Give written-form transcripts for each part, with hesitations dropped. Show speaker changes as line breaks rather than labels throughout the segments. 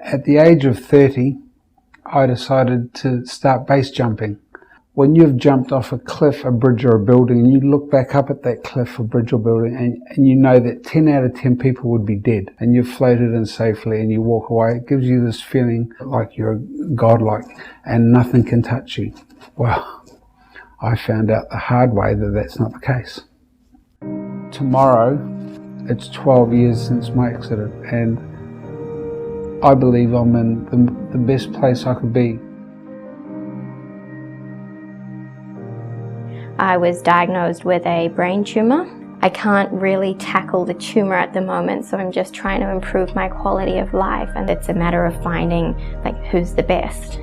At the age of 30, I decided to start base jumping. When you've jumped off a cliff, a bridge or a building, and you look back up at that cliff or bridge or building, and you know that 10 out of 10 people would be dead, and you've floated in safely and you walk away, it gives you this feeling like you're godlike and nothing can touch you. Well, I found out the hard way that that's not the case. Tomorrow, it's 12 years since my accident, and I believe I'm in the best place I could be.
I was diagnosed with a brain tumor. I can't really tackle the tumor at the moment, so I'm just trying to improve my quality of life, and it's a matter of finding who's the best.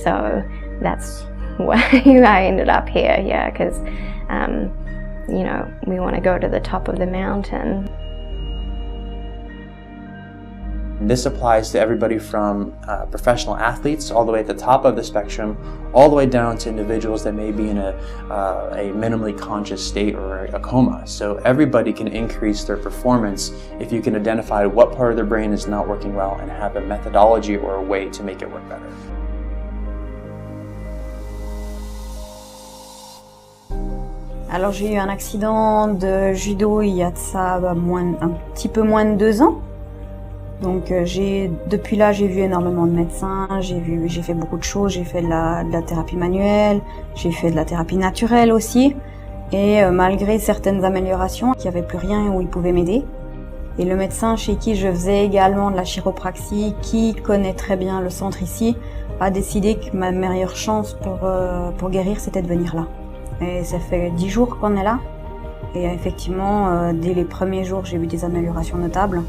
So that's why I ended up here, yeah, because we want to go to the top of the mountain.
This applies to everybody from professional athletes all the way at the top of the spectrum, all the way down to individuals that may be in a minimally conscious state or a coma. So everybody can increase their performance if you can identify what part of their brain is not working well and have a methodology or a way to make it work better.
Alors j'ai eu un accident de judo il y a de ça un petit peu moins de 2 ans. Donc depuis là j'ai vu énormément de médecins, j'ai fait beaucoup de choses, j'ai fait de la thérapie manuelle, j'ai fait de la thérapie naturelle aussi. Et malgré certaines améliorations, il n'y avait plus rien où il pouvait m'aider. Et le médecin chez qui je faisais également de la chiropraxie, qui connaît très bien le centre ici, a décidé que ma meilleure chance pour guérir c'était de venir là. Et ça fait 10 jours qu'on est là. Et effectivement, dès les premiers jours, j'ai vu des améliorations notables.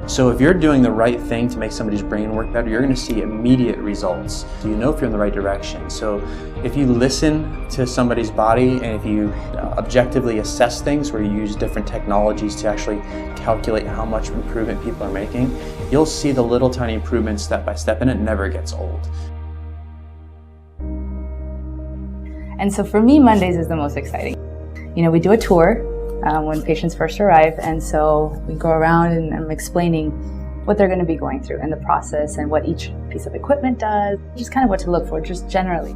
So if you're doing the right thing to make somebody's brain work better, you're going to see immediate results. So you know if you're in the right direction. So if you listen to somebody's body and if you objectively assess things where you use different technologies to actually calculate how much improvement people are making, you'll see the little tiny improvements step by step, and it never gets old.
And so for me, Mondays is the most exciting. We do a tour when patients first arrive, and so we go around and I'm explaining what they're going to be going through in the process and what each piece of equipment does, just kind of what to look for, just generally.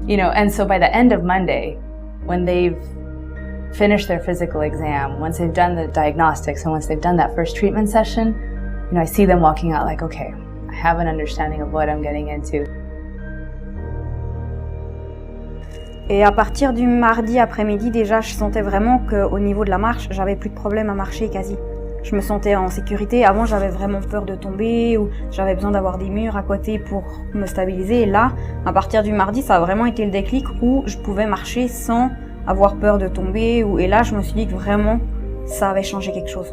And so by the end of Monday, when they've finished their physical exam, once they've done the diagnostics and once they've done that first treatment session, I see them walking out like, okay, I have an understanding of what I'm getting into.
Et à partir du mardi après-midi, déjà, je sentais vraiment qu'au niveau de la marche, j'avais plus de problème à marcher quasi. Je me sentais en sécurité. Avant, j'avais vraiment peur de tomber ou j'avais besoin d'avoir des murs à côté pour me stabiliser. Et là, à partir du mardi, ça a vraiment été le déclic où je pouvais marcher sans avoir peur de tomber. Et là, je me suis dit que vraiment, ça avait changé quelque chose.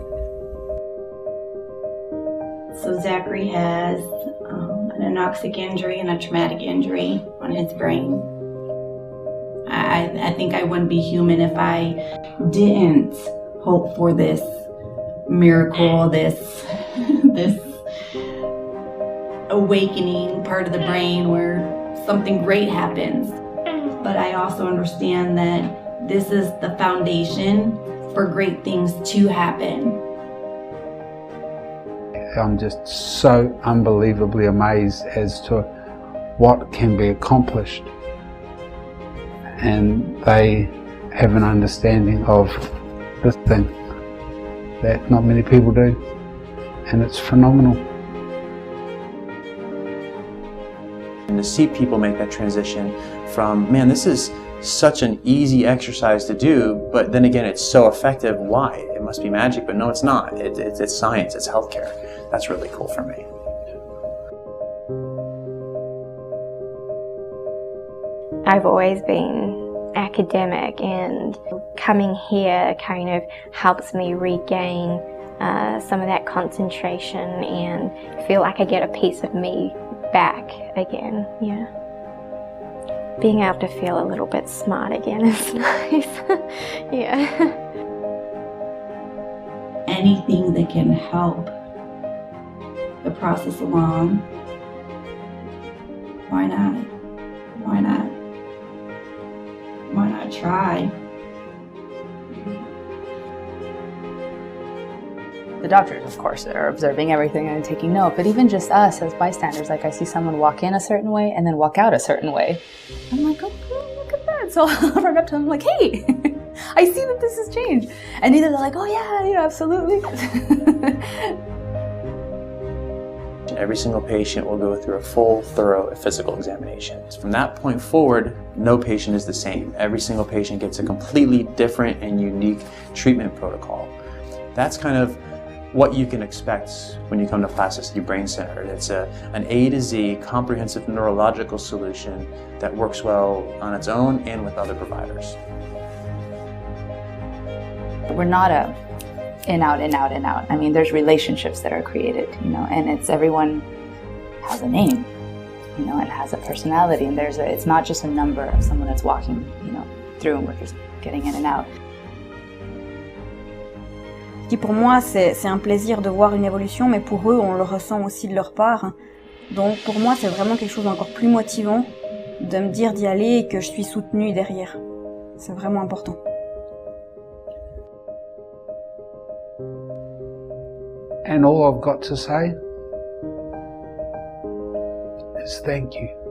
So Zachary has an anoxic injury and a traumatic injury on his brain. I think I wouldn't be human if I didn't hope for this miracle, this awakening part of the brain where something great happens. But I also understand that this is the foundation for great things to happen.
I'm just so unbelievably amazed as to what can be accomplished. And they have an understanding of this thing that not many people do, and it's phenomenal.
And to see people make that transition from, man, this is such an easy exercise to do, but then again, it's so effective. Why? It must be magic, but no, it's not. It's science, it's healthcare. That's really cool for me.
I've always been academic, and coming here kind of helps me regain some of that concentration and feel like I get a piece of me back again, yeah. Being able to feel a little bit smart again is nice, yeah.
Anything that can help the process along, why not? Why not? Why not try?
The doctors, of course, are observing everything and taking note, but even just us as bystanders, like I see someone walk in a certain way and then walk out a certain way. I'm like, oh, look at that. So I'll run up to them like, hey, I see that this has changed. And either they're like, oh yeah, absolutely.
Every single patient will go through a full, thorough physical examination. From that point forward, no patient is the same. Every single patient gets a completely different and unique treatment protocol. That's kind of what you can expect when you come to Plasticity Brain Center. It's an A to Z comprehensive neurological solution that works well on its own and with other providers.
We're not a in, out, in, out, in, out. I mean, there's relationships that are created, and it's everyone has a name, and has a personality, and it's not just a number of someone that's walking, through and we're just getting in and out.
Qui pour moi, c'est un plaisir de voir une évolution, mais pour eux, on le ressent aussi de leur part. Donc pour moi, c'est vraiment quelque chose d'encore plus motivant de me dire d'y aller et que je suis soutenue derrière. C'est vraiment important.
And all I've got to say is thank you.